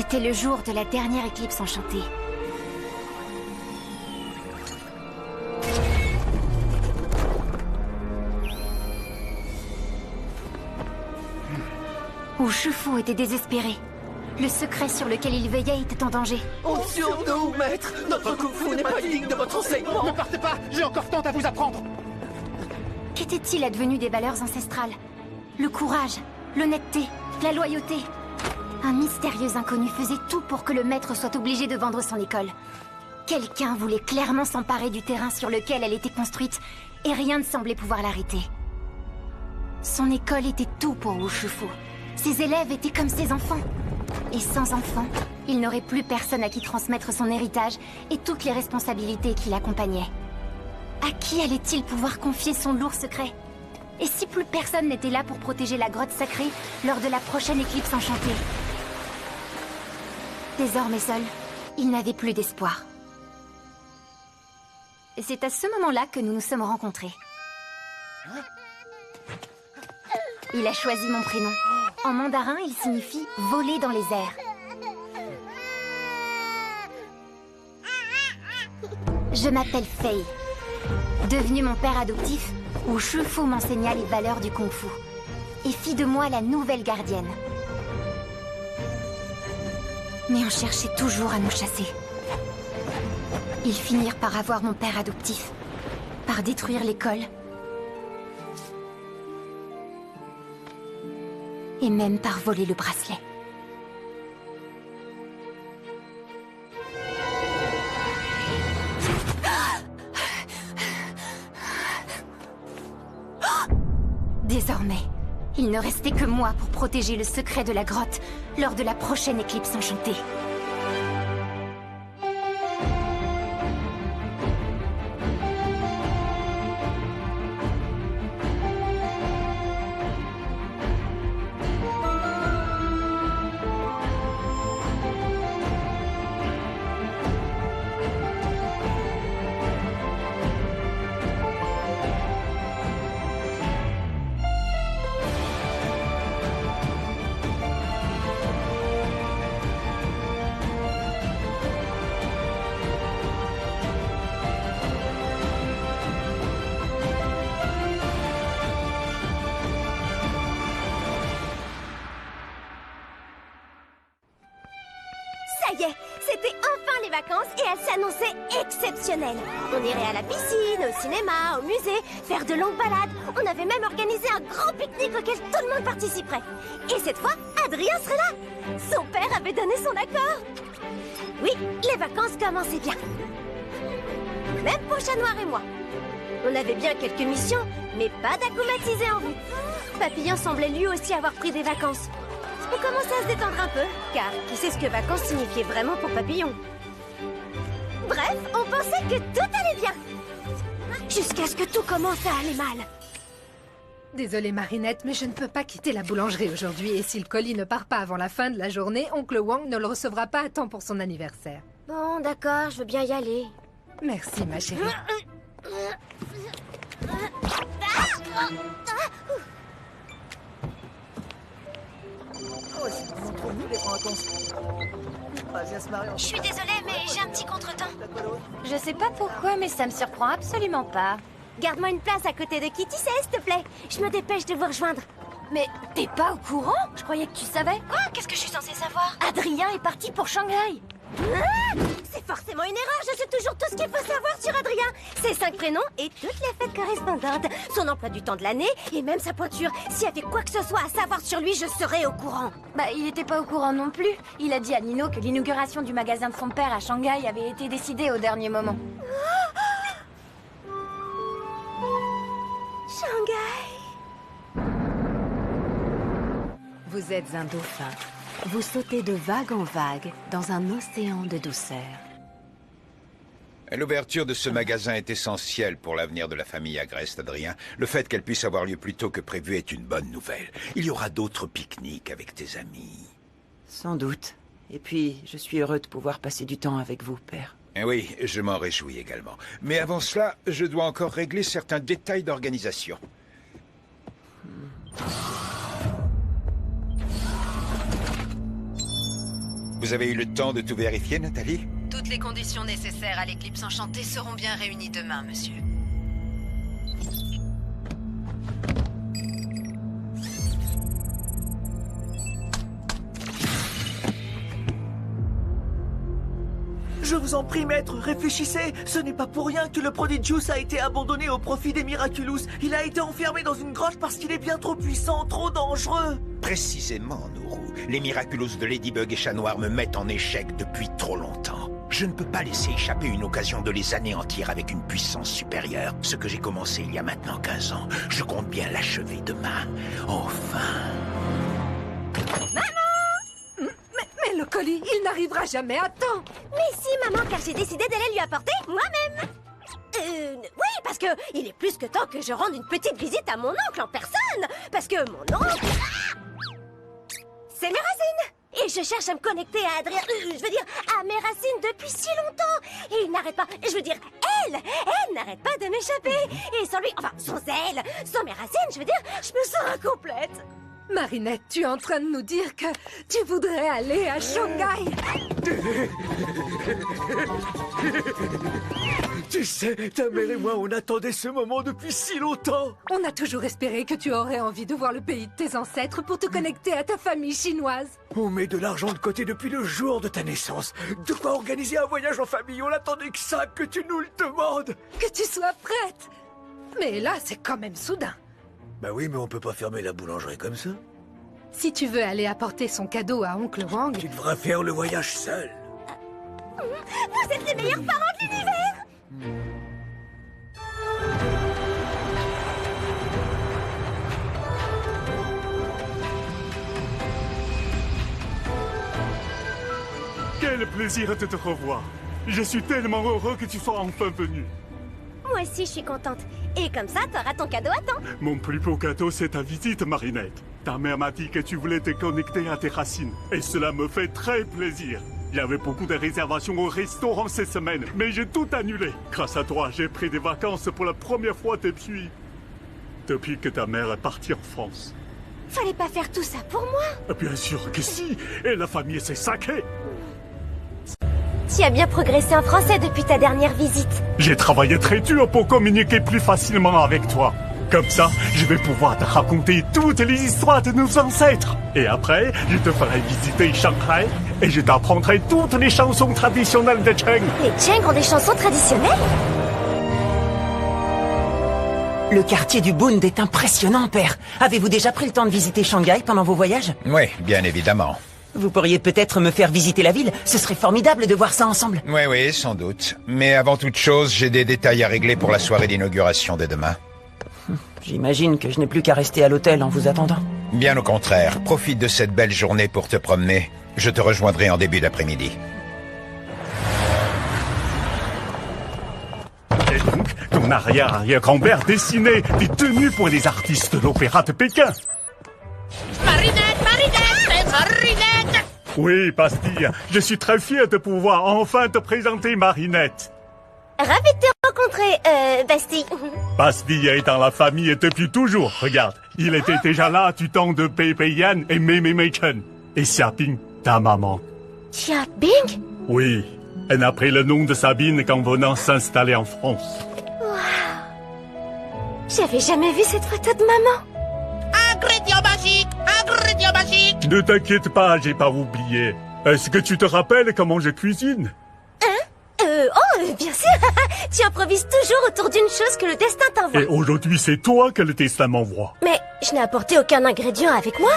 C'était le jour de la dernière éclipse enchantée. Wu Shifu était désespéré. Le secret sur lequel il veillait était en danger. Honte sur nous, maître! Notre Kung Fu n'est pas digne de votre enseignement! Ne partez pas! J'ai encore tant à vous apprendre! Qu'était-il advenu des valeurs ancestrales? Le courage, l'honnêteté, la loyauté. Un mystérieux inconnu faisait tout pour que le maître soit obligé de vendre son école. Quelqu'un voulait clairement s'emparer du terrain sur lequel elle était construite, et rien ne semblait pouvoir l'arrêter. Son école était tout pour Wu Shifu. Ses élèves étaient comme ses enfants. Et sans enfants, il n'aurait plus personne à qui transmettre son héritage et toutes les responsabilités qui l'accompagnaient. À qui allait-il pouvoir confier son lourd secret? Et si plus personne n'était là pour protéger la grotte sacrée lors de la prochaine éclipse enchantée? Désormais seul, il n'avait plus d'espoir. Et c'est à ce moment-là que nous nous sommes rencontrés. Il a choisi mon prénom. En mandarin, il signifie « voler dans les airs ». Je m'appelle Fei. Devenu mon père adoptif, Wu Shifu m'enseigna les valeurs du Kung Fu et fit de moi la nouvelle gardienne. Mais on cherchait toujours à nous chasser. Ils finirent par avoir mon père adoptif, par détruire l'école, et même par voler le bracelet. Désormais, il ne restait que moi pour protéger le secret de la grotte lors de la prochaine éclipse enchantée. Ça y est, c'était enfin les vacances et elles s'annonçaient exceptionnelles. On irait à la piscine, au cinéma, au musée, faire de longues balades. On avait même organisé un grand pique-nique auquel tout le monde participerait. Et cette fois, Adrien serait là. Son père avait donné son accord. Oui, les vacances commençaient bien. Même pour Chat Noir et moi. On avait bien quelques missions, mais pas d'acclimatisés en vue. Papillon semblait lui aussi avoir pris des vacances. On commençait à se détendre un peu, car qui sait ce que vacances signifiait vraiment pour Papillon. Bref, on pensait que tout allait bien. Jusqu'à ce que tout commence à aller mal. Désolée Marinette, mais je ne peux pas quitter la boulangerie aujourd'hui. Et si le colis ne part pas avant la fin de la journée, oncle Wang ne le recevra pas à temps pour son anniversaire. Bon, d'accord, je veux bien y aller. Merci ma chérie. Je suis désolée, mais j'ai un petit contretemps. Je sais pas pourquoi, mais ça me surprend absolument pas. Garde-moi une place à côté de Kitty, s'il te plaît. Je me dépêche de vous rejoindre. Mais t'es pas au courant? Je croyais que tu savais. Quoi? Qu'est-ce que je suis censée savoir? Adrien est parti pour Shanghai. C'est forcément une erreur, je sais toujours tout ce qu'il faut savoir sur Adrien. Ses 5 prénoms et toutes les fêtes correspondantes. Son emploi du temps de l'année et même sa pointure. S'il y avait quoi que ce soit à savoir sur lui, je serais au courant. Bah, il était pas au courant non plus. Il a dit à Nino que l'inauguration du magasin de son père à Shanghai avait été décidée au dernier moment. Shanghai. Vous êtes un dauphin. Vous sautez de vague en vague dans un océan de douceur. L'ouverture de ce magasin est essentielle pour l'avenir de la famille Agreste, Adrien. Le fait qu'elle puisse avoir lieu plus tôt que prévu est une bonne nouvelle. Il y aura d'autres pique-niques avec tes amis. Sans doute. Et puis, je suis heureux de pouvoir passer du temps avec vous, père. Eh oui, je m'en réjouis également. Mais avant cela, je dois encore régler certains détails d'organisation. Vous avez eu le temps de tout vérifier, Nathalie? Toutes les conditions nécessaires à l'éclipse enchantée seront bien réunies demain, monsieur. Je vous en prie, maître, réfléchissez. Ce n'est pas pour rien que le Prodigious a été abandonné au profit des Miraculous. Il a été enfermé dans une grotte parce qu'il est bien trop puissant, trop dangereux. Précisément, Nourou. Les Miraculous de Ladybug et Chat Noir me mettent en échec depuis trop longtemps. Je ne peux pas laisser échapper une occasion de les anéantir avec une puissance supérieure. Ce que j'ai commencé il y a maintenant 15 ans, je compte bien l'achever demain. Enfin... Mais le colis, il n'arrivera jamais à temps. Mais si, maman, car j'ai décidé d'aller lui apporter moi-même. Oui, parce que il est plus que temps que je rende une petite visite à mon oncle en personne. Parce que mon oncle... c'est mes racines. Et je cherche à me connecter à Adrien... je veux dire, à mes racines depuis si longtemps. Et il n'arrête pas... je veux dire, elle n'arrête pas de m'échapper. Et sans lui... enfin, sans elle, sans mes racines, je veux dire, je me sens incomplète. Marinette, tu es en train de nous dire que tu voudrais aller à Shanghai? Tu sais, ta mère et moi, on attendait ce moment depuis si longtemps. On a toujours espéré que tu aurais envie de voir le pays de tes ancêtres pour te connecter à ta famille chinoise. On met de l'argent de côté depuis le jour de ta naissance. De quoi organiser un voyage en famille. On attendait que ça, que tu nous le demandes. Que tu sois prête. Mais là, c'est quand même soudain. Bah oui, mais on peut pas fermer la boulangerie comme ça. Si tu veux aller apporter son cadeau à Oncle Wang... Tu devras faire le voyage seul. Vous êtes les meilleurs parents de l'univers. Quel plaisir de te revoir. Je suis tellement heureux que tu sois enfin venu. Moi aussi, je suis contente. Et comme ça, t'auras ton cadeau à temps. Mon plus beau cadeau, c'est ta visite, Marinette. Ta mère m'a dit que tu voulais te connecter à tes racines. Et cela me fait très plaisir. Il y avait beaucoup de réservations au restaurant cette semaine, mais j'ai tout annulé. Grâce à toi, j'ai pris des vacances pour la première fois depuis que ta mère est partie en France. Fallait pas faire tout ça pour moi. Bien sûr que si. Et la famille s'est sacrée. Tu as bien progressé en français depuis ta dernière visite. J'ai travaillé très dur pour communiquer plus facilement avec toi. Comme ça, je vais pouvoir te raconter toutes les histoires de nos ancêtres. Et après, je te ferai visiter Shanghai et je t'apprendrai toutes les chansons traditionnelles de Cheng. Les Cheng ont des chansons traditionnelles? Le quartier du Bund est impressionnant, père. Avez-vous déjà pris le temps de visiter Shanghai pendant vos voyages? Oui, bien évidemment. Vous pourriez peut-être me faire visiter la ville. Ce serait formidable de voir ça ensemble. Oui, sans doute. Mais avant toute chose, j'ai des détails à régler pour la soirée d'inauguration de demain. J'imagine que je n'ai plus qu'à rester à l'hôtel en vous attendant. Bien au contraire. Profite de cette belle journée pour te promener. Je te rejoindrai en début d'après-midi. Et donc, ton arrière-arrière-grand-père dessinait des tenues pour les artistes de l'opéra de Pékin. Marinette! Oui, Pastille, je suis très fier de pouvoir enfin te présenter Marinette. Ravi de te rencontrer, Bastille. Pastille est dans la famille depuis toujours, regarde. Il était déjà là du temps de Pei Yan et Mei Chen. Et Xiaoping, ta maman. Xiaoping? Oui, elle a pris le nom de Sabine qu'en venant s'installer en France. Waouh! J'avais jamais vu cette photo de maman. Ingrédient magique! Ingrédient magique! Ne t'inquiète pas, j'ai pas oublié. Est-ce que tu te rappelles comment je cuisine? Bien sûr. Tu improvises toujours autour d'une chose que le destin t'envoie. Et aujourd'hui, c'est toi que le destin m'envoie. Mais je n'ai apporté aucun ingrédient avec moi.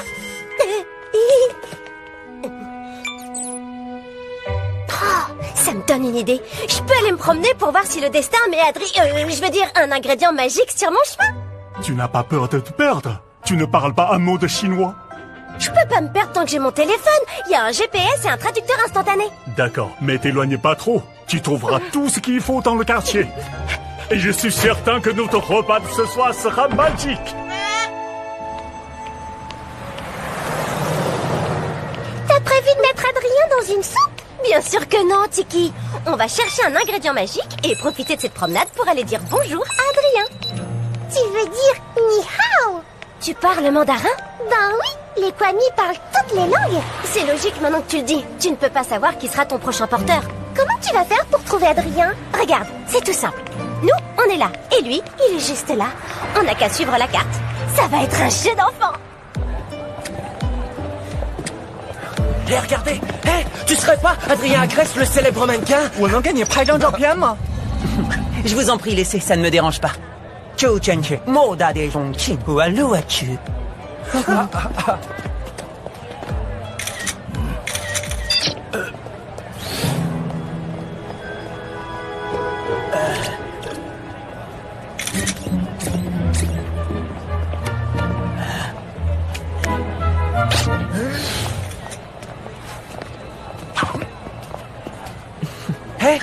Oh, ça me donne une idée. Je peux aller me promener pour voir si le destin met je veux dire un ingrédient magique sur mon chemin. Tu n'as pas peur de te perdre? Tu ne parles pas un mot de chinois? Je peux pas me perdre tant que j'ai mon téléphone. Il y a un GPS et un traducteur instantané. D'accord, mais t'éloigne pas trop. Tu trouveras tout ce qu'il faut dans le quartier. Et je suis certain que notre repas de ce soir sera magique. T'as prévu de mettre Adrien dans une soupe? Bien sûr que non, Tiki. On va chercher un ingrédient magique et profiter de cette promenade pour aller dire bonjour à Adrien. Tu veux dire ni hao? Tu parles mandarin? Ben oui, Les Kwami parlent toutes les langues. C'est logique maintenant que tu le dis. Tu ne peux pas savoir qui sera ton prochain porteur. Comment tu vas faire pour trouver Adrien? Regarde, c'est tout simple. Nous, on est là. Et lui, il est juste là. On n'a qu'à suivre la carte. Ça va être un jeu d'enfant. Hé, regardez. Hé, tu serais pas Adrien Agreste, le célèbre mannequin? Je vous en prie, laissez, ça ne me dérange pas. Hé.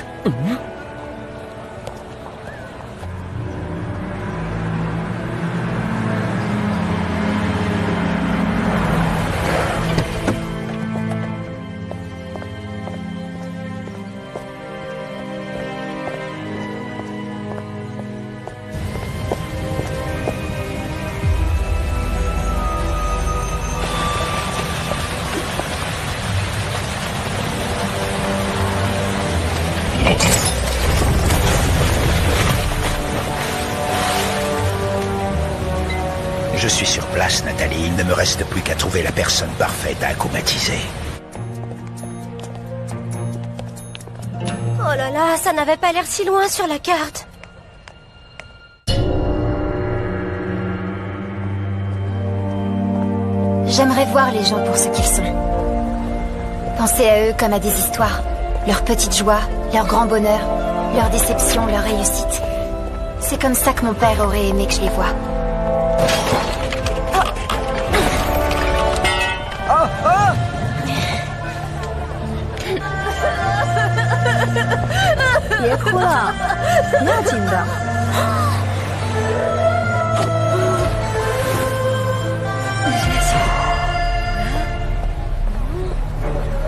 Je suis sur place, Nathalie. Il ne me reste plus qu'à trouver la personne parfaite à acclimatiser. Oh là là, ça n'avait pas l'air si loin sur la carte. J'aimerais voir les gens pour ce qu'ils sont. Penser à eux comme à des histoires. Leurs petites joies, leurs grands bonheurs, leurs déceptions, leurs réussites. C'est comme ça que mon père aurait aimé que je les voie.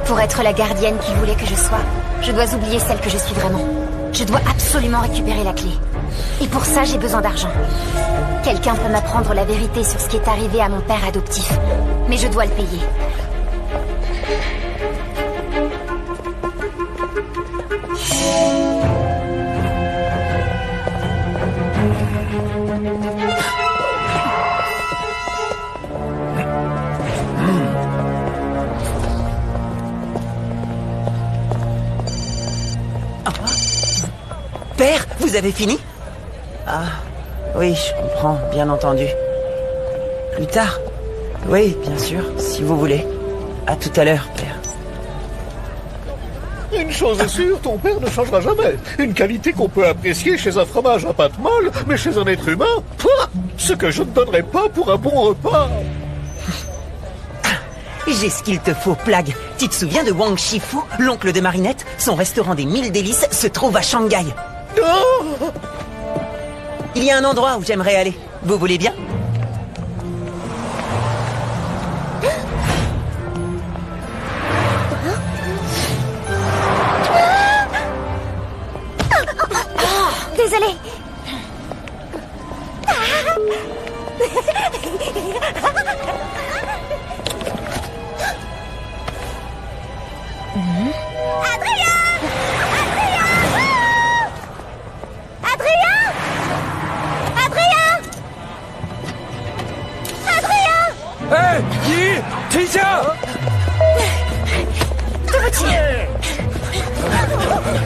Pour être la gardienne qu'il voulait que je sois, je dois oublier celle que je suis vraiment. Je dois absolument récupérer la clé. Et pour ça, j'ai besoin d'argent. Quelqu'un peut m'apprendre la vérité sur ce qui est arrivé à mon père adoptif. Mais je dois le payer. Père, vous avez fini? Ah, oui, je comprends, bien entendu. Plus tard? Oui, bien sûr, si vous voulez. À tout à l'heure, père. Une chose est sûre, ton père ne changera jamais. Une qualité qu'on peut apprécier chez un fromage à pâte molle, mais chez un être humain, ce que je ne donnerais pas pour un bon repas. J'ai ce qu'il te faut, Plague. Tu te souviens de Wang Shifu, l'oncle de Marinette? Son restaurant des 1000 délices se trouve à Shanghai. Oh! Il y a un endroit où j'aimerais aller. Vous voulez bien? Désolée.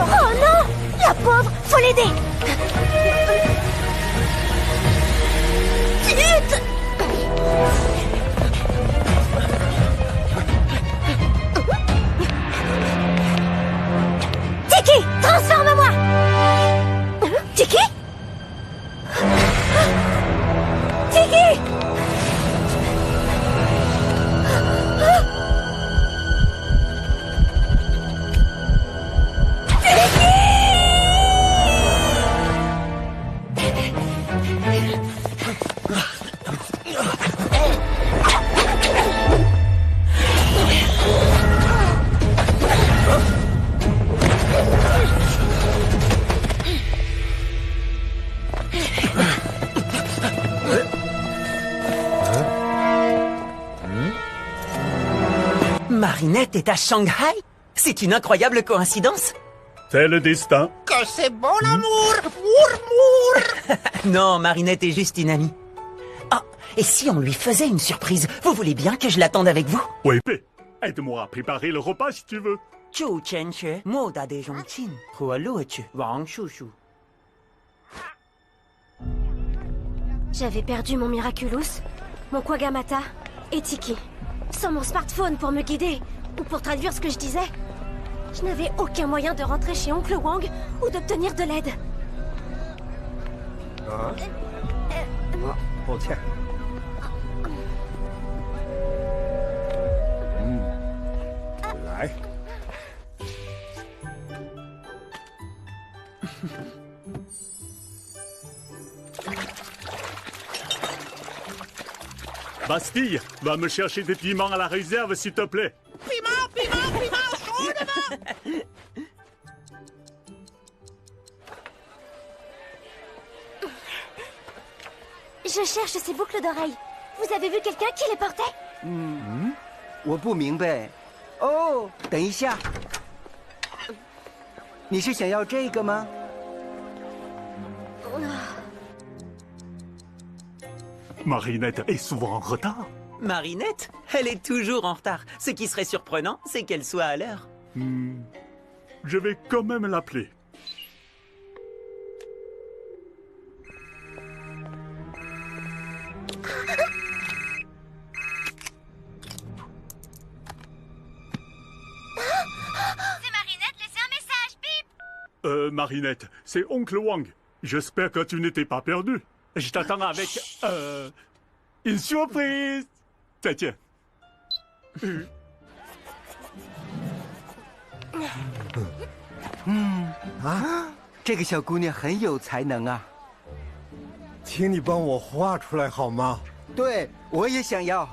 Oh non! La pauvre! Faut l'aider! Vite! Marinette est à Shanghai? C'est une incroyable coïncidence. C'est le destin. Que c'est bon l'amour. Mour. Non, Marinette est juste une amie. Ah, et si on lui faisait une surprise? Vous voulez bien que je l'attende avec vous? Oui, aide-moi à préparer le repas si tu veux. J'avais perdu mon Miraculous, mon Kwagamata et Tiki. Sans mon smartphone pour me guider ou pour traduire ce que je disais, je n'avais aucun moyen de rentrer chez Oncle Wang ou d'obtenir de l'aide. Bastille, va me chercher des piments à la réserve, s'il te plaît. Piment, chaudement. Je cherche ces boucles d'oreilles. Vous avez vu quelqu'un qui les portait? 我不明白。哦，等一下，你是想要这个吗？ Marinette est souvent en retard. Marinette? Elle est toujours en retard. Ce qui serait surprenant, c'est qu'elle soit à l'heure. Je vais quand même l'appeler. C'est Marinette, laissez un message, bip! Marinette, c'est Oncle Wang. J'espère que tu n'étais pas perdu. Je t'attends avec, une surprise. Tiens. 这个小姑娘很有才能啊！请你帮我画出来好吗？对，我也想要。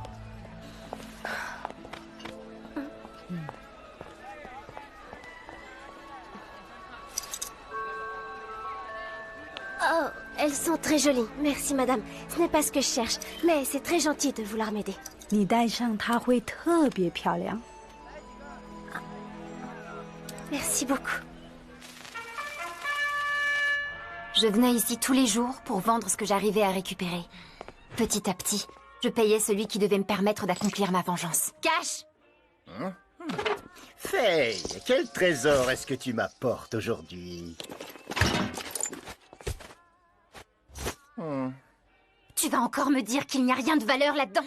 Oh, elles sont très jolies. Merci, madame. Ce n'est pas ce que je cherche, mais c'est très gentil de vouloir m'aider. 你戴上它会特别漂亮。 Merci beaucoup. Je venais ici tous les jours pour vendre ce que j'arrivais à récupérer. Petit à petit, je payais celui qui devait me permettre d'accomplir ma vengeance. Cash! Faye, quel trésor est-ce que tu m'apportes aujourd'hui? Tu vas encore me dire qu'il n'y a rien de valeur là-dedans?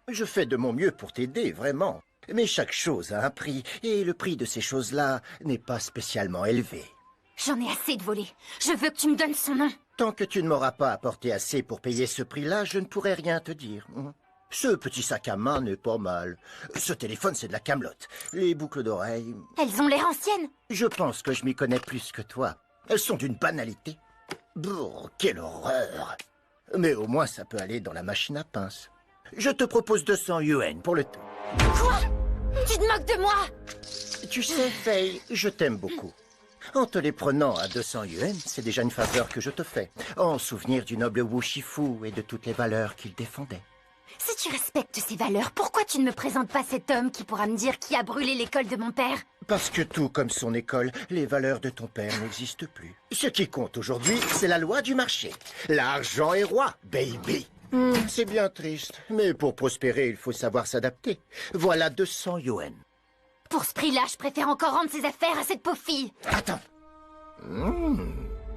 Je fais de mon mieux pour t'aider, vraiment. Mais chaque chose a un prix, et le prix de ces choses-là n'est pas spécialement élevé. J'en ai assez de voler. Je veux que tu me donnes son nom. Tant que tu ne m'auras pas apporté assez pour payer ce prix-là, je ne pourrai rien te dire. Ce petit sac à main n'est pas mal. Ce téléphone, c'est de la camelote. Les boucles d'oreilles... Elles ont l'air anciennes. Je pense que je m'y connais plus que toi. Elles sont d'une banalité. Brrr, quelle horreur! Mais au moins, ça peut aller dans la machine à pince. Je te propose 200 yuan pour le tout. Quoi? Tu te moques de moi? Tu sais, Faye, je t'aime beaucoup. En te les prenant à 200 yuan, c'est déjà une faveur que je te fais, en souvenir du noble Wu Shifu et de toutes les valeurs qu'il défendait. Si tu respectes ces valeurs, pourquoi tu ne me présentes pas cet homme qui pourra me dire qui a brûlé l'école de mon père? Parce que tout comme son école, les valeurs de ton père n'existent plus. Ce qui compte aujourd'hui, c'est la loi du marché. L'argent est roi, baby. C'est bien triste, mais pour prospérer, il faut savoir s'adapter. Voilà 200 yuan. Pour ce prix-là, je préfère encore rendre ses affaires à cette pauvre fille. Attends.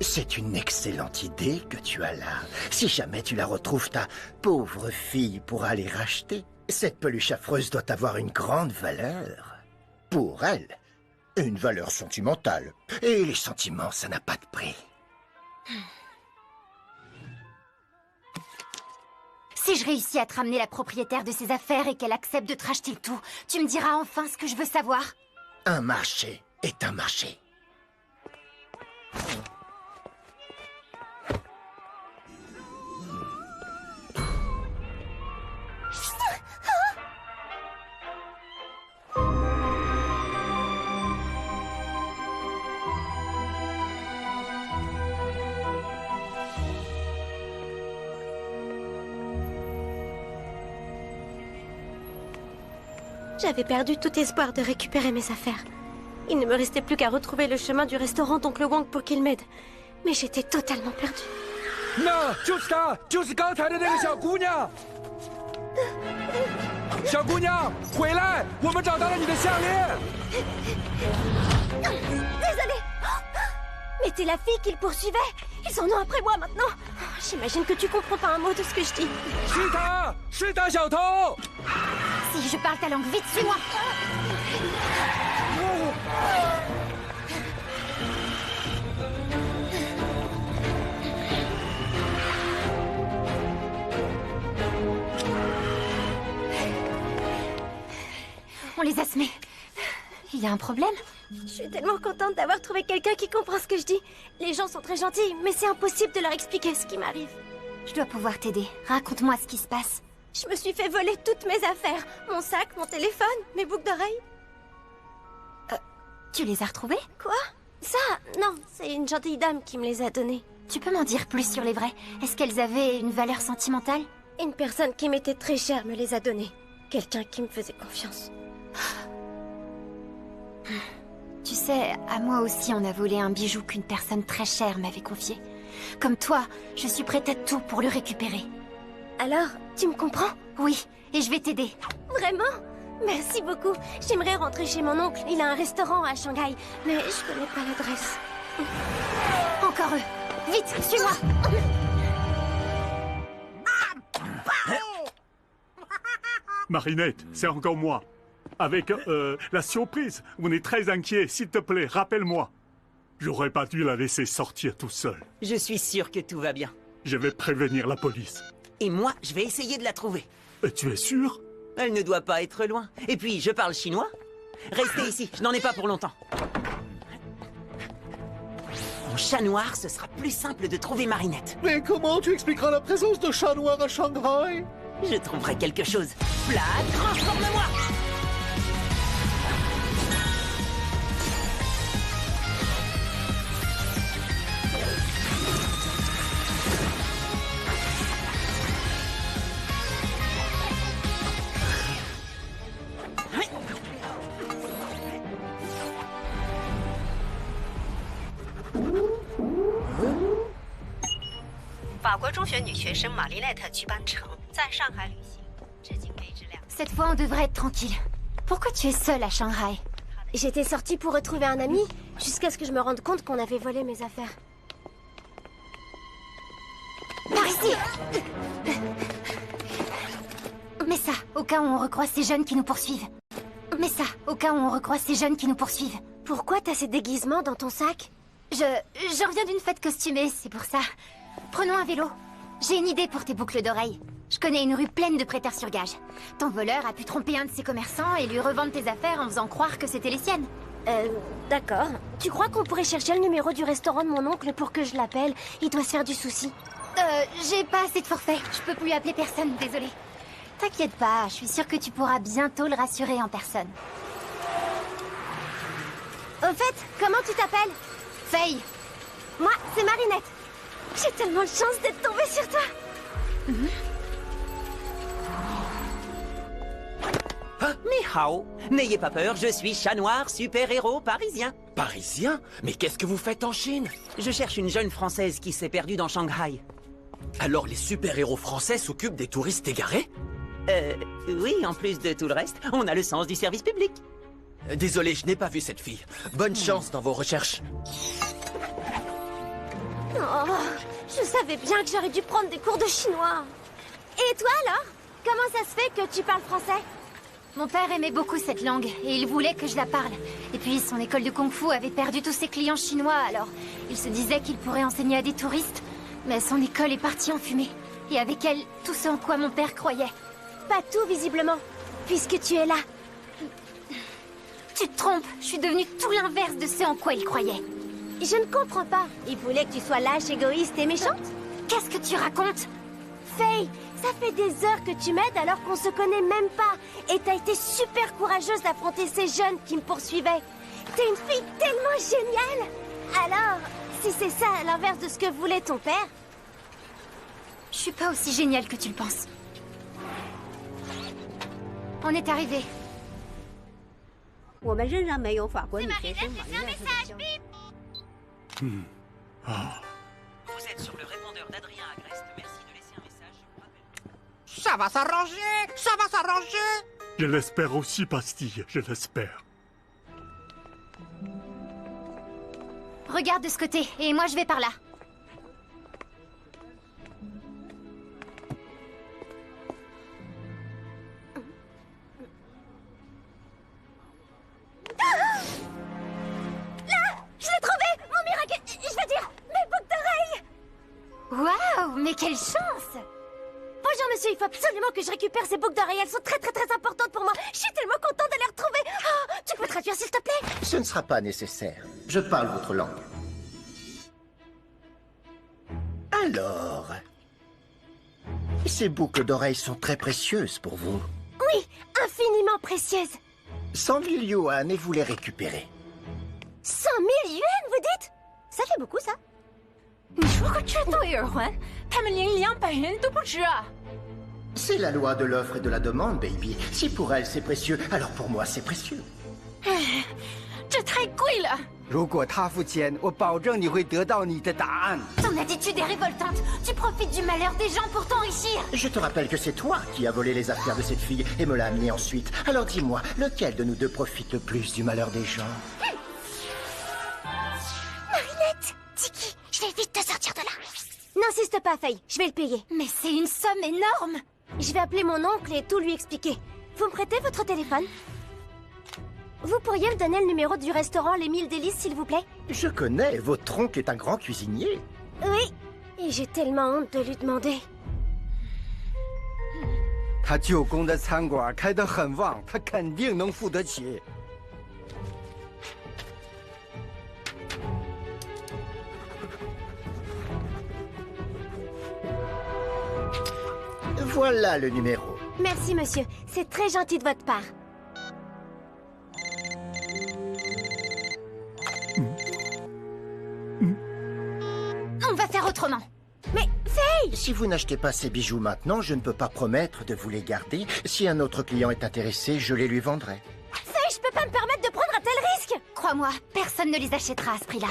C'est une excellente idée que tu as là. Si jamais tu la retrouves, ta pauvre fille pourra les racheter. Cette peluche affreuse doit avoir une grande valeur. Pour elle, une valeur sentimentale. Et les sentiments, ça n'a pas de prix. Si je réussis à te ramener la propriétaire de ses affaires et qu'elle accepte de te racheter le tout, tu me diras enfin ce que je veux savoir. Un marché est un marché. J'avais perdu tout espoir de récupérer mes affaires. Il ne me restait plus qu'à retrouver le chemin du restaurant d'Oncle Wang pour qu'il m'aide. Mais j'étais totalement perdue. 那就是她，就是刚才的那个小姑娘。小姑娘，回来！我们找到了你的项链。Désolée. Mais t'es la fille qu'ils poursuivaient. Ils en ont après moi maintenant. J'imagine que tu comprends pas un mot de ce que je dis. 是她，是她，小偷！ Si je parle ta langue, vite, suis-moi. On les a semés. Il y a un problème? Je suis tellement contente d'avoir trouvé quelqu'un qui comprend ce que je dis. Les gens sont très gentils, mais c'est impossible de leur expliquer ce qui m'arrive. Je dois pouvoir t'aider. Raconte-moi ce qui se passe. Je me suis fait voler toutes mes affaires. Mon sac, mon téléphone, mes boucles d'oreilles. Tu les as retrouvés? Quoi? Ça? Non, c'est une gentille dame qui me les a donnés. Tu peux m'en dire plus sur les vrais? Est-ce qu'elles avaient une valeur sentimentale? Une personne qui m'était très chère me les a donnés. Quelqu'un qui me faisait confiance. Tu sais, à moi aussi on a volé un bijou qu'une personne très chère m'avait confié. Comme toi, je suis prête à tout pour le récupérer. Alors, tu me comprends? Oui, et je vais t'aider. Vraiment? Merci beaucoup. J'aimerais rentrer chez mon oncle. Il a un restaurant à Shanghai, mais je connais pas l'adresse. Encore eux. Vite, suis-moi. Marinette, c'est encore moi. Avec la surprise, on est très inquiet. S'il te plaît, rappelle-moi. J'aurais pas dû la laisser sortir tout seul. Je suis sûr que tout va bien. Je vais prévenir la police. Et moi, je vais essayer de la trouver. Tu es sûr? Elle ne doit pas être loin. Et puis, je parle chinois. Restez ici, je n'en ai pas pour longtemps. En chat noir, ce sera plus simple de trouver Marinette. Mais comment tu expliqueras la présence de chats noirs à Shanghai? Je trouverai quelque chose. Flat, transforme-moi! Cette fois, on devrait être tranquille. Pourquoi tu es seule à Shanghai? J'étais sortie pour retrouver un ami, jusqu'à ce que je me rende compte qu'on avait volé mes affaires. Par ici! Mets ça, au cas où on recroise ces jeunes qui nous poursuivent. Mets ça, au cas où on recroise ces jeunes qui nous poursuivent. Pourquoi t'as ces déguisements dans ton sac? Je reviens d'une fête costumée, c'est pour ça. Prenons un vélo. J'ai une idée pour tes boucles d'oreilles. Je connais une rue pleine de prêteurs sur gage. Ton voleur a pu tromper un de ses commerçants et lui revendre tes affaires en faisant croire que c'était les siennes. D'accord. Tu crois qu'on pourrait chercher le numéro du restaurant de mon oncle pour que je l'appelle? Il doit se faire du souci. J'ai pas assez de forfait. Je peux plus appeler personne, désolée. T'inquiète pas, je suis sûre que tu pourras bientôt le rassurer en personne. Au fait, comment tu t'appelles? Faye. Moi, c'est Marinette. J'ai tellement de chance d'être tombée sur toi. Ni hao. N'ayez pas peur, je suis chat noir, super-héros parisien. Parisien? Mais qu'est-ce que vous faites en Chine? Je cherche une jeune Française qui s'est perdue dans Shanghai. Alors les super-héros français s'occupent des touristes égarés? Oui, en plus de tout le reste, on a le sens du service public. Désolé, je n'ai pas vu cette fille. Bonne chance dans vos recherches. Oh, je savais bien que j'aurais dû prendre des cours de chinois. Et toi alors? Comment ça se fait que tu parles français? Mon père aimait beaucoup cette langue et il voulait que je la parle. Et puis son école de kung-fu avait perdu tous ses clients chinois, alors il se disait qu'il pourrait enseigner à des touristes. Mais son école est partie en fumée. Et avec elle, tout ce en quoi mon père croyait. Pas tout, visiblement, puisque tu es là. Tu te trompes, je suis devenue tout l'inverse de ce en quoi il croyait. Je ne comprends pas. Il voulait que tu sois lâche, égoïste et méchante? Qu'est-ce que tu racontes? Faye, ça fait des heures que tu m'aides alors qu'on se connaît même pas. Et t'as été super courageuse d'affronter ces jeunes qui me poursuivaient. T'es une fille tellement géniale. Alors, si c'est ça à l'inverse de ce que voulait ton père... Je suis pas aussi géniale que tu le penses. On est arrivé. 我们仍然没有法国女学生玛丽奈特的消息。 Vous êtes sur le répondeur d'Adrien Agreste. Merci de laisser un message. Je vous rappelle. Ça va s'arranger. Ça va s'arranger. Je l'espère aussi, Pastille, je l'espère. Regarde de ce côté, et moi je vais par là. Je l'ai trouvé! Mon miracle... Je veux dire, mes boucles d'oreilles! Waouh, mais quelle chance! Bonjour monsieur, il faut absolument que je récupère ces boucles d'oreilles. Elles sont très importantes pour moi. Je suis tellement contente de les retrouver. Oh, tu peux traduire s'il te plaît? Ce ne sera pas nécessaire. Je parle votre langue. Alors... Ces boucles d'oreilles sont très précieuses pour vous. Oui, infiniment précieuses. 100 000 yuan et vous les récupérez. 100 000 yuan, vous dites? Ça fait beaucoup, ça. 你说个这多耳环，他们连200元都不值啊！ C'est la loi de l'offre et de la demande, baby. Si pour elle c'est précieux, alors pour moi c'est précieux. 这太贵了。 如果他付钱，我保证你会得到你的答案。 Ton attitude est révoltante. Tu profites du malheur des gens pour t'enrichir. Je te rappelle que c'est toi qui as volé les affaires de cette fille et me l'as amenée ensuite. Alors dis-moi, lequel de nous deux profite le plus du malheur des gens? Marinette! Tiki, je vais vite te sortir de là. N'insiste pas, Faye. Je vais le payer. Mais c'est une somme énorme. Je vais appeler mon oncle et tout lui expliquer. Vous me prêtez votre téléphone? Vous pourriez me donner le numéro du restaurant Les 1000 Délices, s'il vous plaît? Je connais, votre oncle est un grand cuisinier. Oui, et j'ai tellement honte de lui demander. 他舅公的餐馆开得很旺，他肯定能付得起。 Voilà le numéro. Merci, monsieur. C'est très gentil de votre part. On va faire autrement. Mais, Faye! Si vous n'achetez pas ces bijoux maintenant, je ne peux pas promettre de vous les garder. Si un autre client est intéressé, je les lui vendrai. Faye, je peux pas me permettre de prendre un tel risque! Crois-moi, personne ne les achètera à ce prix-là.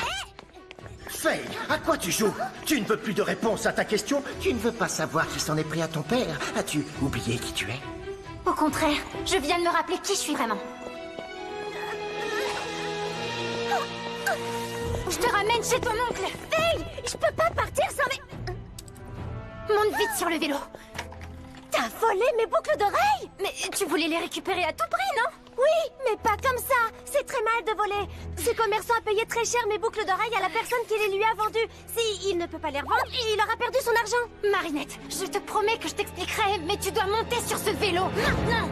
Faye, à quoi tu joues? Tu ne veux plus de réponse à ta question? Tu ne veux pas savoir qui s'en est pris à ton père? As-tu oublié qui tu es? Au contraire, je viens de me rappeler qui je suis vraiment. Je te ramène chez ton oncle. Faye, je peux pas partir sans mes... Monte vite sur le vélo. T'as volé mes boucles d'oreilles? Mais tu voulais les récupérer à tout prix, non? Oui, mais pas comme ça. C'est très mal de voler. Ce commerçant a payé très cher mes boucles d'oreilles à la personne qui les lui a vendues. Si il ne peut pas les revendre, il aura perdu son argent. Marinette, je te promets que je t'expliquerai, mais tu dois monter sur ce vélo, maintenant!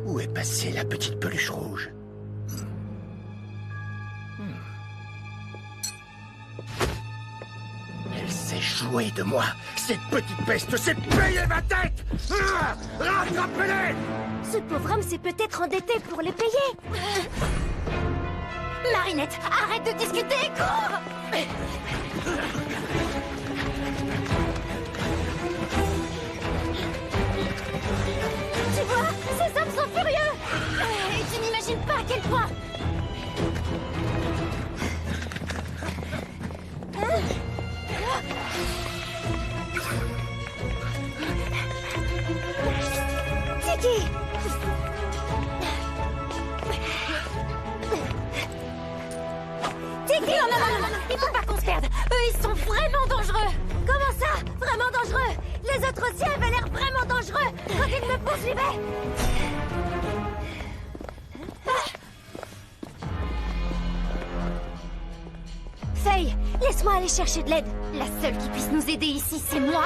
Où est passée la petite peluche rouge? Elle s'est jouée de moi. Cette petite peste s'est payée ma tête. Rattrapez-les! Ce pauvre homme s'est peut-être endetté pour les payer. Marinette, arrête de discuter, cours! Tu vois, ces hommes sont furieux. Et tu n'imagines pas à quel point. Tiki! Tiki! Non, il faut pas qu'on se perde. Eux, ils sont vraiment dangereux. Comment ça? Vraiment dangereux? Les autres aussi avaient l'air vraiment dangereux quand ils me poursuivaient. Faye, laisse-moi aller chercher de l'aide. La seule qui puisse nous aider ici, c'est moi.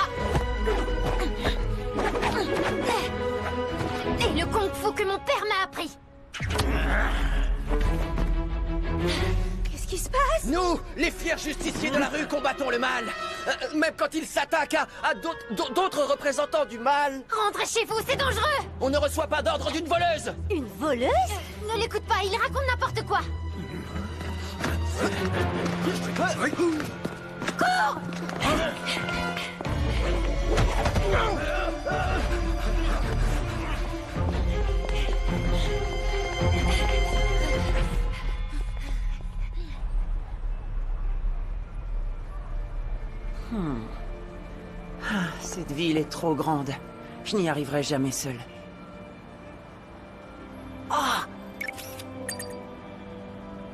Et le kung-fu que mon père m'a appris. Qu'est-ce qui se passe? Nous, les fiers justiciers de la rue, combattons le mal. Même quand il s'attaque à d'autres représentants du mal. Rentrez chez vous, c'est dangereux. On ne reçoit pas d'ordre d'une voleuse. Une voleuse? Ne l'écoute pas, il raconte n'importe quoi. Cours! Cette ville est trop grande. Je n'y arriverai jamais seul. Ah!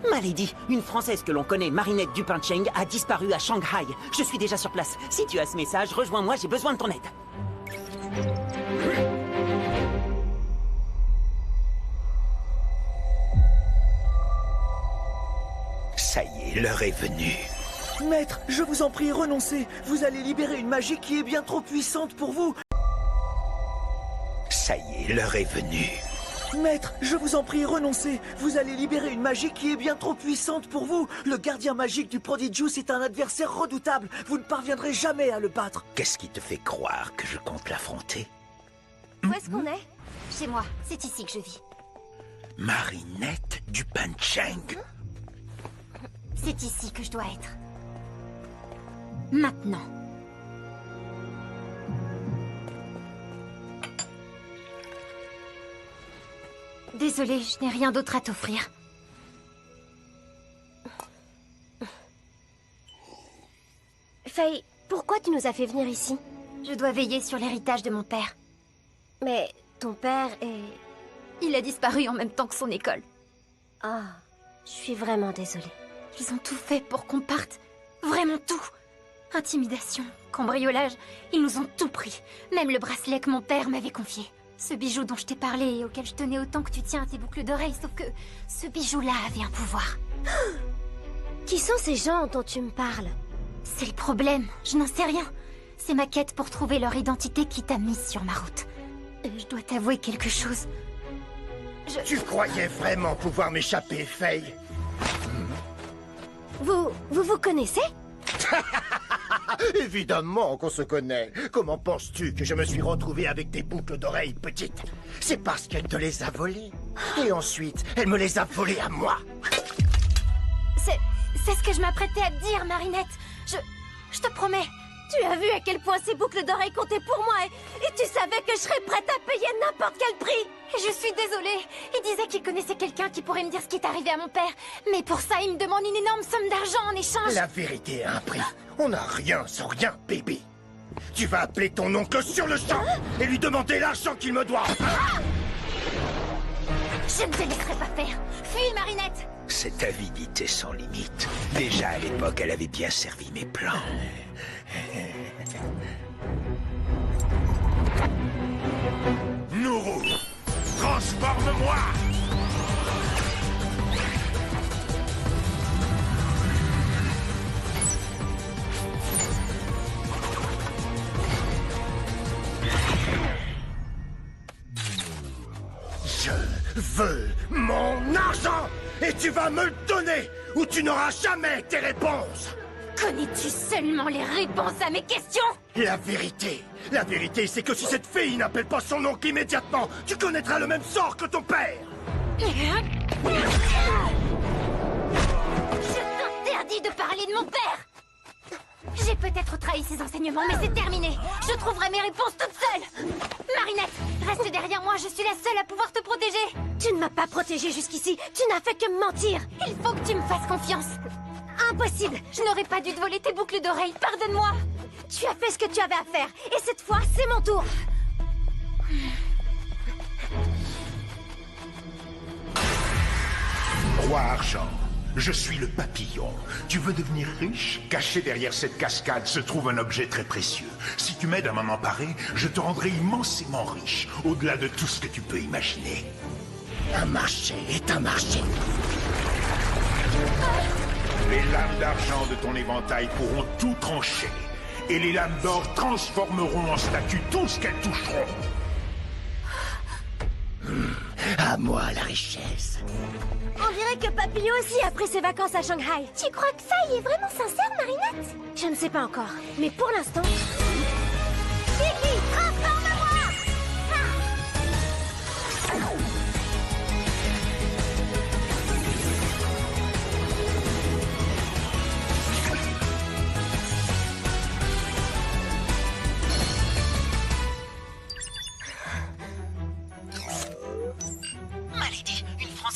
Malédit, une Française que l'on connaît, Marinette Dupin-Cheng, a disparu à Shanghai. Je suis déjà sur place. Si tu as ce message, rejoins-moi, j'ai besoin de ton aide. Ça y est, l'heure est venue. Maître, je vous en prie, renoncez. Vous allez libérer une magie qui est bien trop puissante pour vous. Ça y est, l'heure est venue. Maître, je vous en prie, renoncez. Vous allez libérer une magie qui est bien trop puissante pour vous. Le gardien magique du Prodigious est un adversaire redoutable. Vous ne parviendrez jamais à le battre. Qu'est-ce qui te fait croire que je compte l'affronter? Où est-ce qu'on est? Chez moi, c'est ici que je vis. Marinette Dupin-Cheng. C'est ici que je dois être. Maintenant. Désolée, je n'ai rien d'autre à t'offrir. Faye, pourquoi tu nous as fait venir ici? Je dois veiller sur l'héritage de mon père. Mais ton père est... Il a disparu en même temps que son école. Ah, je suis vraiment désolée. Ils ont tout fait pour qu'on parte. Vraiment tout. Intimidation, cambriolage, ils nous ont tout pris. Même le bracelet que mon père m'avait confié. Ce bijou dont je t'ai parlé et auquel je tenais autant que tu tiens à tes boucles d'oreilles, sauf que ce bijou-là avait un pouvoir. Qui sont ces gens dont tu me parles? C'est le problème, je n'en sais rien. C'est ma quête pour trouver leur identité qui t'a mise sur ma route. Je dois t'avouer quelque chose. Tu croyais vraiment pouvoir m'échapper, Faye? Vous connaissez? Évidemment qu'on se connaît. Comment penses-tu que je me suis retrouvé avec tes boucles d'oreilles, petite? C'est parce qu'elle te les a volées. Et ensuite, elle me les a volées à moi. C'est ce que je m'apprêtais à te dire, Marinette. Je te promets. Tu as vu à quel point ces boucles d'oreilles comptaient pour moi et tu savais que je serais prête à payer n'importe quel prix. Je suis désolée. Il disait qu'il connaissait quelqu'un qui pourrait me dire ce qui est arrivé à mon père. Mais pour ça, il me demande une énorme somme d'argent en échange. La vérité a un prix. On n'a rien sans rien, baby. Tu vas appeler ton oncle sur le champ et lui demander l'argent qu'il me doit. Je ne te laisserai pas faire. Fuis, Marinette. Cette avidité sans limite. Déjà à l'époque, elle avait bien servi mes plans. Nourou, transforme-moi! Je veux mon argent et tu vas me le donner ou tu n'auras jamais tes réponses. Connais-tu seulement les réponses à mes questions? La vérité, c'est que si cette fille n'appelle pas son oncle immédiatement, tu connaîtras le même sort que ton père. Je t'interdis de parler de mon père. J'ai peut-être trahi ses enseignements, mais c'est terminé. Je trouverai mes réponses toute seule. Marinette, reste derrière moi, je suis la seule à pouvoir te protéger. Tu ne m'as pas protégée jusqu'ici, tu n'as fait que me mentir. Il faut que tu me fasses confiance. Impossible. Je n'aurais pas dû te voler tes boucles d'oreilles, pardonne-moi. Tu as fait ce que tu avais à faire, et cette fois, c'est mon tour. Roi Argent, je suis le papillon. Tu veux devenir riche? Caché derrière cette cascade se trouve un objet très précieux. Si tu m'aides à m'en emparer, je te rendrai immensément riche, au-delà de tout ce que tu peux imaginer. Un marché est un marché. Les lames d'argent de ton éventail pourront tout trancher. Et les lames d'or transformeront en statue tout ce qu'elles toucheront. À moi la richesse. On dirait que Papillon aussi a pris ses vacances à Shanghai. Tu crois que Faye est vraiment sincère, Marinette? Je ne sais pas encore, mais pour l'instant... Kiki, transforme-moi!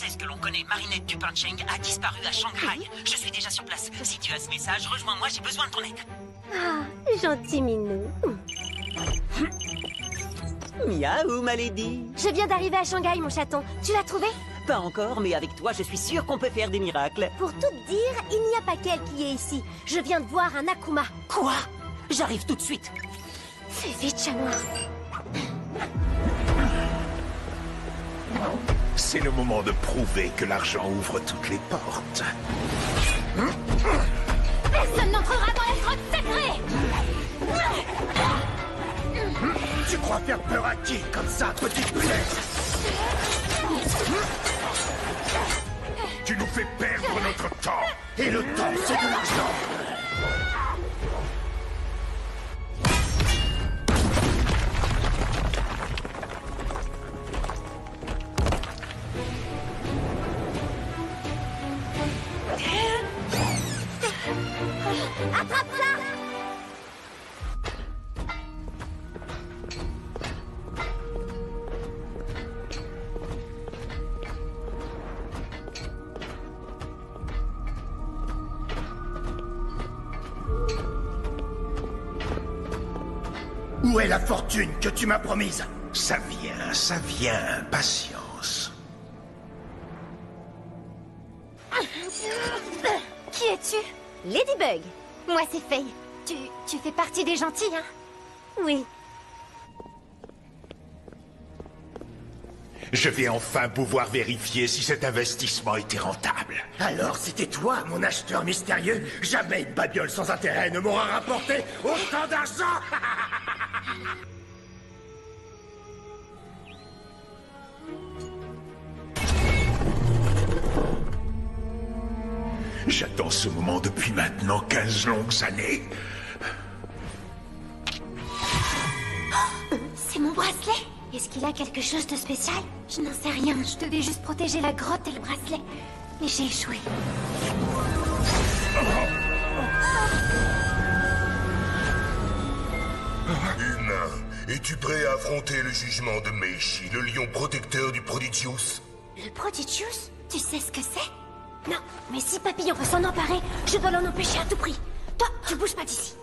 ce que l'on connaît, Marinette Dupin-Cheng a disparu à Shanghai. Je suis déjà sur place. Si tu as ce message, rejoins-moi, j'ai besoin de ton aide. Ah, gentil minou. Miaou, ma lady. Je viens d'arriver à Shanghai, mon chaton. Tu l'as trouvé? Pas encore, mais avec toi, je suis sûr qu'on peut faire des miracles. Pour tout te dire, il n'y a pas qu'elle qui est ici. Je viens de voir un Akuma. Quoi? J'arrive tout de suite. Fais vite, chat noir. C'est le moment de prouver que l'argent ouvre toutes les portes. Personne n'entrera dans la grotte sacrée! Tu crois faire peur à qui comme ça, petite blesse? Tu nous fais perdre notre temps. Et le temps, c'est de l'argent. Attrape ça! Où est la fortune que tu m'as promise? Ça vient, patience. Qui es-tu? Ladybug. Moi, c'est Faye. Tu fais partie des gentils, hein? Oui. Je vais enfin pouvoir vérifier si cet investissement était rentable. Alors, c'était toi, mon acheteur mystérieux? Jamais une babiole sans intérêt ne m'aura rapporté autant d'argent. J'attends ce moment depuis maintenant 15 longues années. C'est mon bracelet. Est-ce qu'il a quelque chose de spécial? Je n'en sais rien. Je devais juste protéger la grotte et le bracelet. Mais j'ai échoué. Humain, es-tu prêt à affronter le jugement de Meishi, le lion protecteur du Prodigious? Le Prodigious? Tu sais ce que c'est? Non, mais si Papillon veut s'en emparer, je dois l'en empêcher à tout prix. Toi, tu bouges pas d'ici.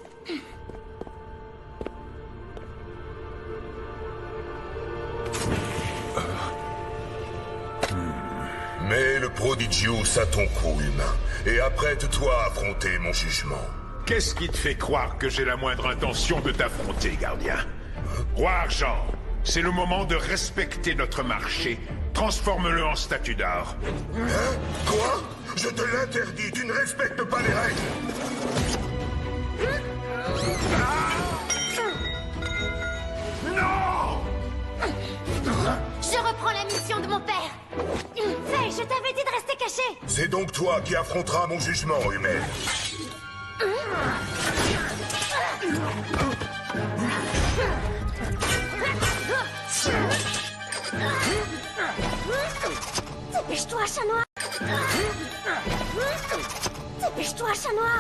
Mais le Prodigious a ton coup, humain, et apprête-toi à affronter mon jugement. Qu'est-ce qui te fait croire que j'ai la moindre intention de t'affronter, gardien? Roi Argent, c'est le moment de respecter notre marché. Transforme-le en statue d'art. Hein? Quoi? Je te l'interdis, tu ne respectes pas les règles. Non! Je reprends la mission de mon père. Faye, je t'avais dit de rester caché. C'est donc toi qui affronteras mon jugement, humaine. Dépêche-toi, chat noir. Dépêche-toi, chat noir.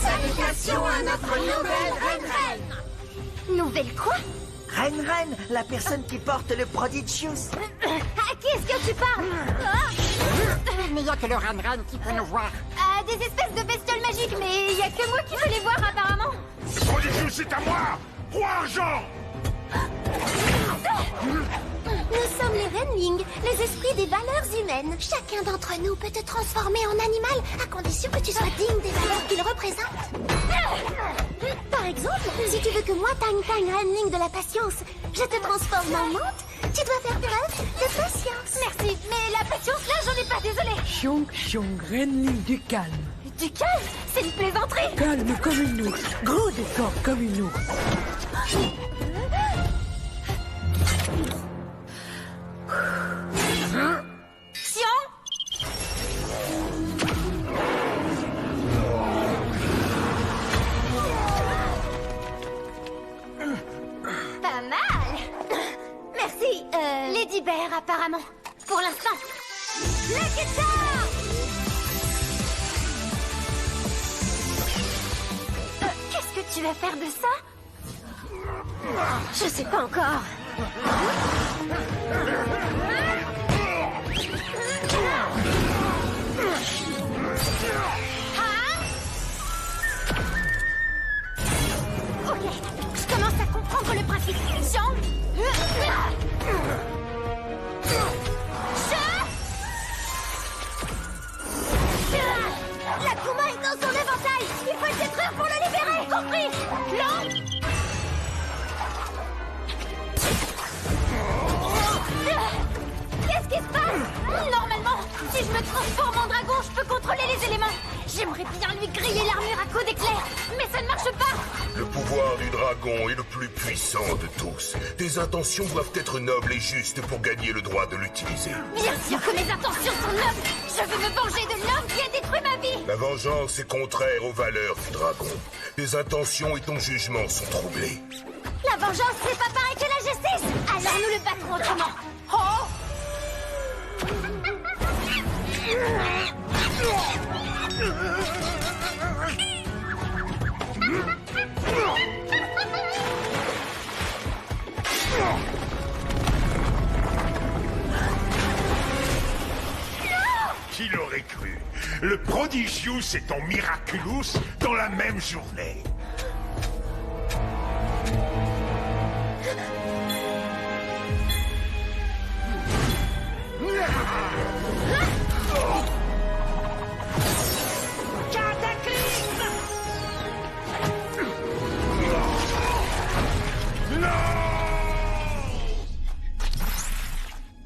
Salutations à notre nouvelle reine. Nouvelle quoi? Ren, la personne qui porte le Prodigious. À qui est-ce que tu parles? Il n'y a que le Ren qui peut nous voir. Des espèces de bestioles magiques, mais il y a que moi qui peux les voir apparemment. Le Prodigious, c'est à moi! Roi Argent! Nous sommes les Renlings, les esprits des valeurs humaines. Chacun d'entre nous peut te transformer en animal, à condition que tu sois digne des valeurs qu'il représente. Par exemple, si tu veux que moi, Tang Renling de la patience, je te transforme en menthe, tu dois faire preuve de patience. Merci, mais la patience là, j'en ai pas, désolée. Xiong Renling du calme. Du calme? C'est une plaisanterie. Calme comme une ours, gros et fort comme une ours. Xiong? Pas mal, libère, apparemment. Pour l'instant. La guitare! Qu'est-ce que tu vas faire de ça? Je sais pas encore. Ok, je commence à comprendre le principe. L'Akuma est dans son éventail. Il faut le détruire pour le libérer. Compris? Non. Qu'est-ce qui se passe? Normalement, si je me transforme en dragon, je peux contrôler les éléments. J'aimerais bien lui griller l'armure à coups d'éclair, mais ça ne marche pas. Le pouvoir du dragon est le plus puissant de tous. Tes intentions doivent être nobles et justes pour gagner le droit de l'utiliser. Bien sûr que mes intentions sont nobles. Je veux me venger de l'homme qui a détruit ma vie. La vengeance est contraire aux valeurs du dragon. Tes intentions et ton jugement sont troublés. La vengeance, c'est pas pareil que la justice. Alors nous le battrons autrement. Oh! Qui l'aurait cru? Le Prodigious et ton Miraculous dans la même journée.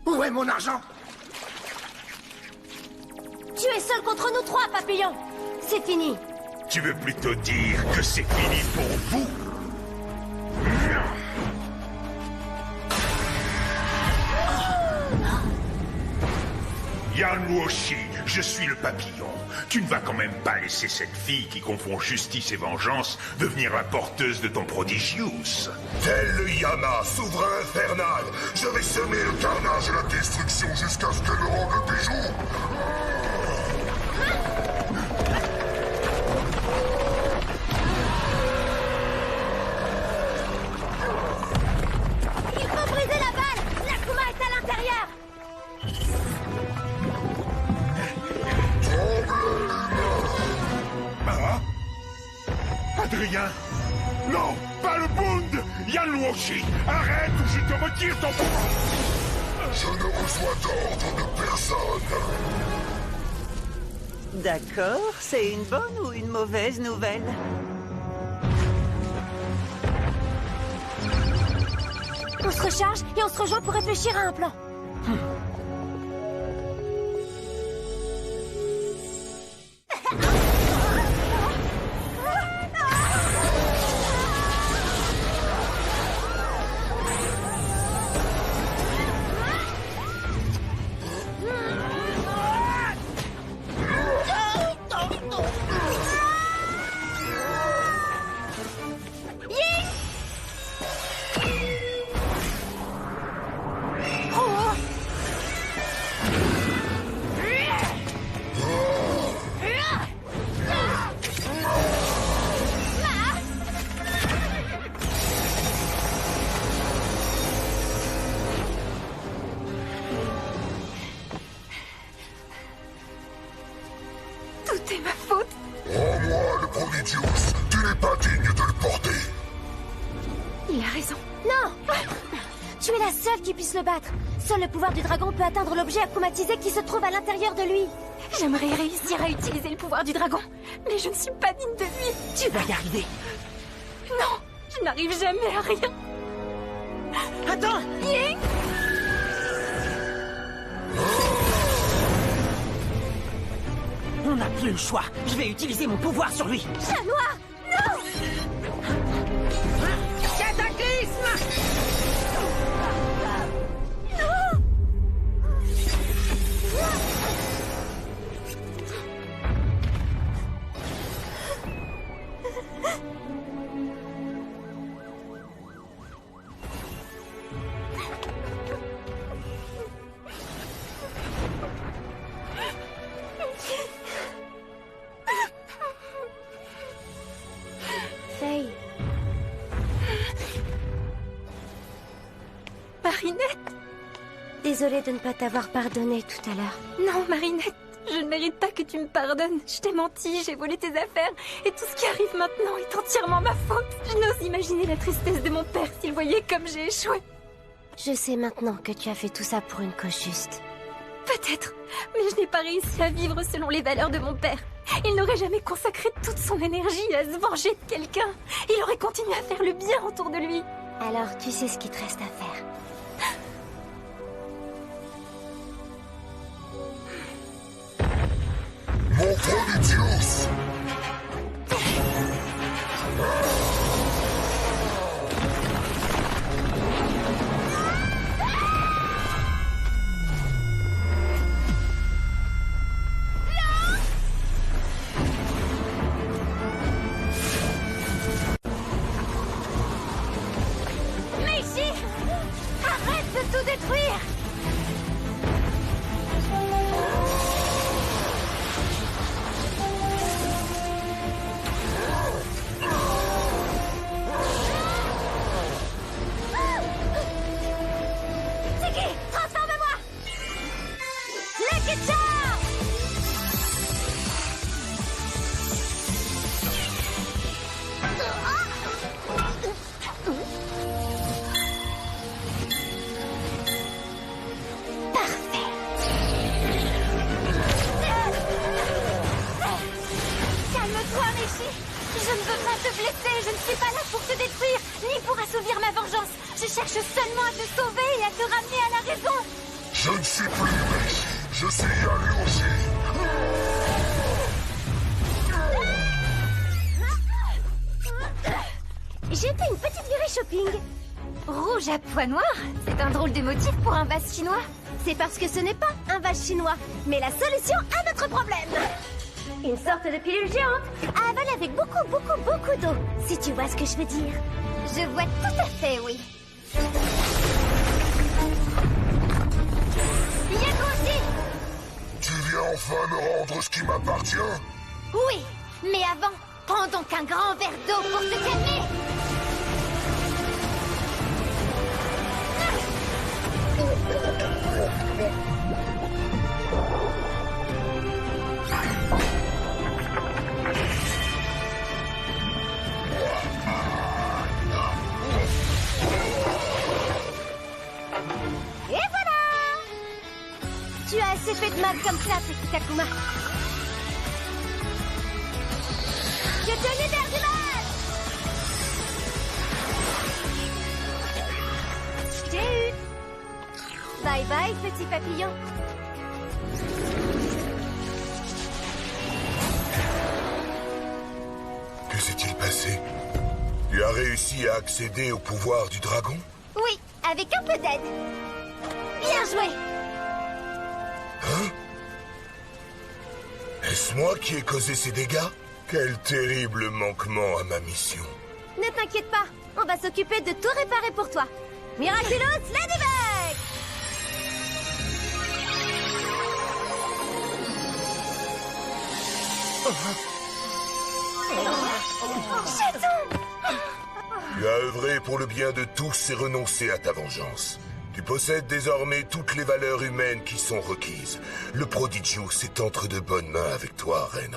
Où est mon argent? Tu es seul contre nous trois, Papillon. C'est fini. Tu veux plutôt dire que c'est fini pour vous? Yan Luoshi, je suis le papillon. Tu ne vas quand même pas laisser cette fille qui confond justice et vengeance devenir la porteuse de ton Prodigious. Tel le Yama, souverain infernal, je vais semer le carnage et la destruction jusqu'à ce qu'elle rende le bijou. Il faut briser la balle. L'Akuma est à l'intérieur. Ah? Adrien? Non, pas le Bund! Yan Luoshi, arrête ou je te retire ton pouvoir! Je ne reçois d'ordre de personne. D'accord, c'est une bonne ou une mauvaise nouvelle? On se recharge et on se rejoint pour réfléchir à un plan. Tout est ma faute. Rends-moi le Prodigious. Tu n'es pas digne de le porter. Il a raison. Non! Tu es la seule qui puisse le battre. Seul le pouvoir du dragon peut atteindre l'objet akumatisé qui se trouve à l'intérieur de lui. J'aimerais réussir à utiliser le pouvoir du dragon, mais je ne suis pas digne de lui. Tu vas y arriver. Non, je n'arrive jamais à rien. Attends! Ying! On n'a plus le choix. Je vais utiliser mon pouvoir sur lui. Chat noir! Non! Cataclysme! Non! Marinette! Désolée de ne pas t'avoir pardonné tout à l'heure. Non, Marinette, je ne mérite pas que tu me pardonnes. Je t'ai menti, j'ai volé tes affaires. Et tout ce qui arrive maintenant est entièrement ma faute. Je n'ose imaginer la tristesse de mon père s'il voyait comme j'ai échoué. Je sais maintenant que tu as fait tout ça pour une cause juste. Peut-être, mais je n'ai pas réussi à vivre selon les valeurs de mon père. Il n'aurait jamais consacré toute son énergie à se venger de quelqu'un. Il aurait continué à faire le bien autour de lui. Alors tu sais ce qu'il te reste à faire. Mon Prodigious! Meiji! Arrête de tout détruire! Tiki, transforme-moi! Lucky Charm! Parfait. Calme-toi, Meiji! Je ne veux pas te blesser, je ne suis pas là pour te détruire, ni pour assouvir ma vengeance. Je cherche seulement à te sauver et à te ramener à la raison. Je ne suis plus Meiji, je suis Yaruoshi. J'ai fait une petite virée shopping. Rouge à pois noirs? C'est un drôle de motif pour un vase chinois. C'est parce que ce n'est pas un vase chinois, mais la solution à notre problème. Une sorte de pilule géante à avaler avec beaucoup d'eau, si tu vois ce que je veux dire. Je vois tout à fait, oui. Yaku aussi! Tu viens enfin me rendre ce qui m'appartient? Oui, mais avant, prends donc un grand verre d'eau pour te calmer. Et voilà! Tu as assez fait de mal comme ça, petit Takuma. Je te libère du mal! J'ai eu! Bye bye, petit papillon. Que s'est-il passé? Tu as réussi à accéder au pouvoir du dragon? Oui, avec un peu d'aide. Bien joué! Hein? Est-ce moi qui ai causé ces dégâts? Quel terrible manquement à ma mission. Ne t'inquiète pas, on va s'occuper de tout réparer pour toi. Miraculous Ladybug! Chaton! Tu as œuvré pour le bien de tous et renoncé à ta vengeance. Tu possèdes désormais toutes les valeurs humaines qui sont requises. Le Prodigious est entre de bonnes mains avec toi, Ren.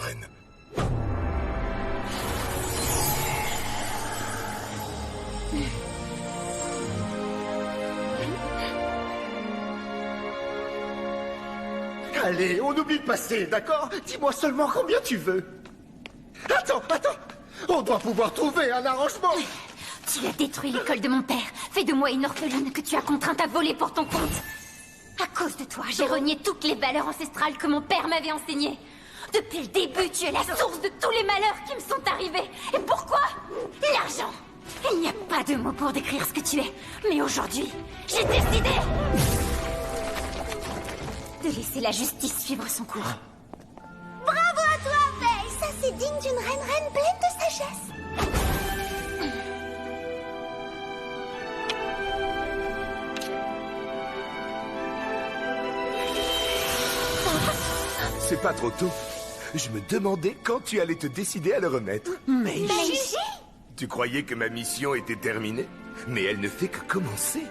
Allez, on oublie le passé, d'accord? Dis-moi seulement combien tu veux. Attends! On doit pouvoir trouver un arrangement. Tu as détruit l'école de mon père. Fais de moi une orpheline que tu as contrainte à voler pour ton compte. À cause de toi, j'ai renié toutes les valeurs ancestrales que mon père m'avait enseignées. Depuis le début, tu es la source de tous les malheurs qui me sont arrivés. Et pourquoi? L'argent. Il n'y a pas de mots pour décrire ce que tu es. Mais aujourd'hui, j'ai décidé de laisser la justice suivre son cours. Bravo à toi, Faye! Ça, c'est digne d'une reine pleine de sagesse. C'est pas trop tôt. Je me demandais quand tu allais te décider à le remettre. Meiji? Tu croyais que ma mission était terminée? Mais elle ne fait que commencer.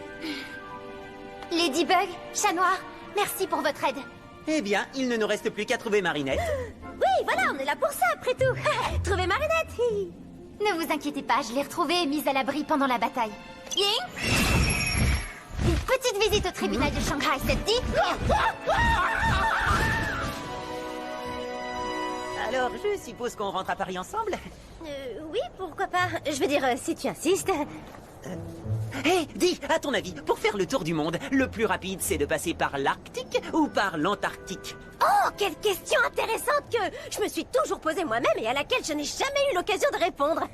Ladybug, Chat Noir, merci pour votre aide. Eh bien, il ne nous reste plus qu'à trouver Marinette. Oui, voilà, on est là pour ça, après tout. Trouver Marinette. Ne vous inquiétez pas, je l'ai retrouvée et mise à l'abri pendant la bataille. Ying, une petite visite au tribunal de Shanghai, ça te dit? Alors, je suppose qu'on rentre à Paris ensemble? Oui, pourquoi pas. Je veux dire, si tu insistes. Hé, dis, à ton avis, pour faire le tour du monde, le plus rapide, c'est de passer par l'Arctique ou par l'Antarctique? Oh, quelle question intéressante que je me suis toujours posée moi-même et à laquelle je n'ai jamais eu l'occasion de répondre.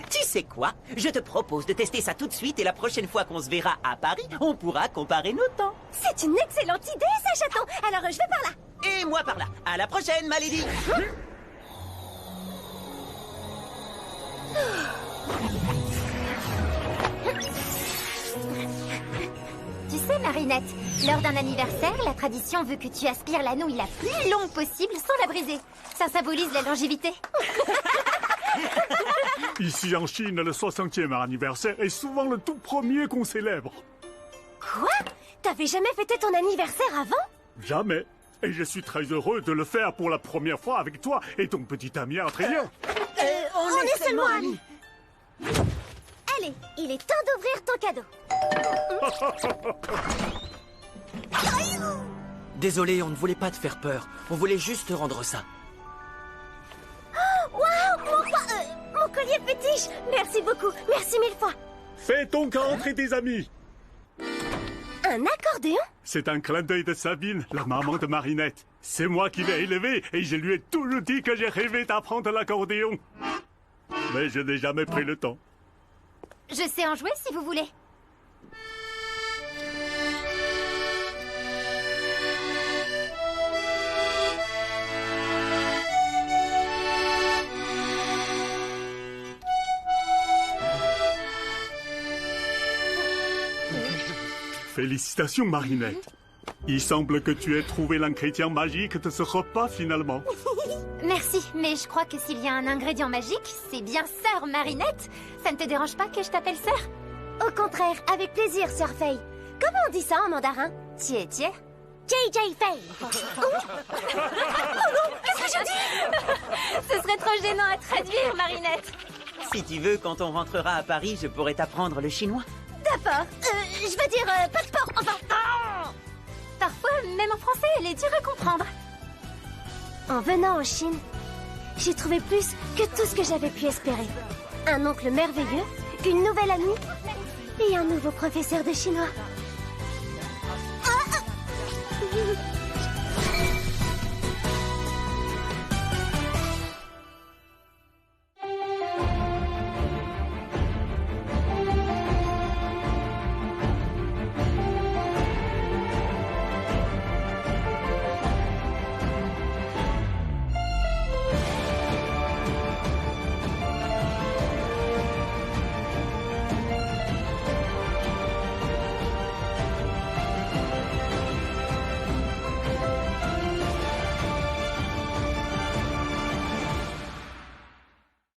Tu sais quoi? Je te propose de tester ça tout de suite et la prochaine fois qu'on se verra à Paris, on pourra comparer nos temps. C'est une excellente idée, ça, chaton. Alors, je vais par là. Et moi par là. À la prochaine, ma lady. Tu sais, Marinette, lors d'un anniversaire, la tradition veut que tu aspires la nouille la plus longue possible sans la briser. Ça symbolise la longévité. Ici en Chine, le 60e anniversaire est souvent le tout premier qu'on célèbre. Quoi? T'avais jamais fêté ton anniversaire avant? Jamais. Et je suis très heureux de le faire pour la première fois avec toi et ton petit ami Adrien. On est seulement amis. Allez, il est temps d'ouvrir ton cadeau. Désolé, on ne voulait pas te faire peur. On voulait juste te rendre ça. Waouh, mon collier fétiche. Merci beaucoup, merci mille fois. Fais ton cas entrer tes amis. Un accordéon? C'est un clin d'œil de Sabine, la maman de Marinette. C'est moi qui l'ai élevée et je lui ai toujours dit que j'ai rêvé d'apprendre l'accordéon. Mais je n'ai jamais pris le temps. Je sais en jouer si vous voulez. Félicitations, Marinette. Il semble que tu aies trouvé l'ingrédient magique de ce repas, finalement. Merci, mais je crois que s'il y a un ingrédient magique, c'est bien Sœur Marinette. Ça ne te dérange pas que je t'appelle Sœur? Au contraire, avec plaisir, Sœur Fei. Comment on dit ça en mandarin? Tiens. JJ Fei. Oh non, qu'est-ce que j'ai dit? Ce serait trop gênant à traduire, Marinette. Si tu veux, quand on rentrera à Paris, je pourrais t'apprendre le chinois. D'accord. Je veux dire passeport, enfin... Parfois, même en français, elle est dure à comprendre. En venant en Chine, j'ai trouvé plus que tout ce que j'avais pu espérer. Un oncle merveilleux, une nouvelle amie et un nouveau professeur de chinois.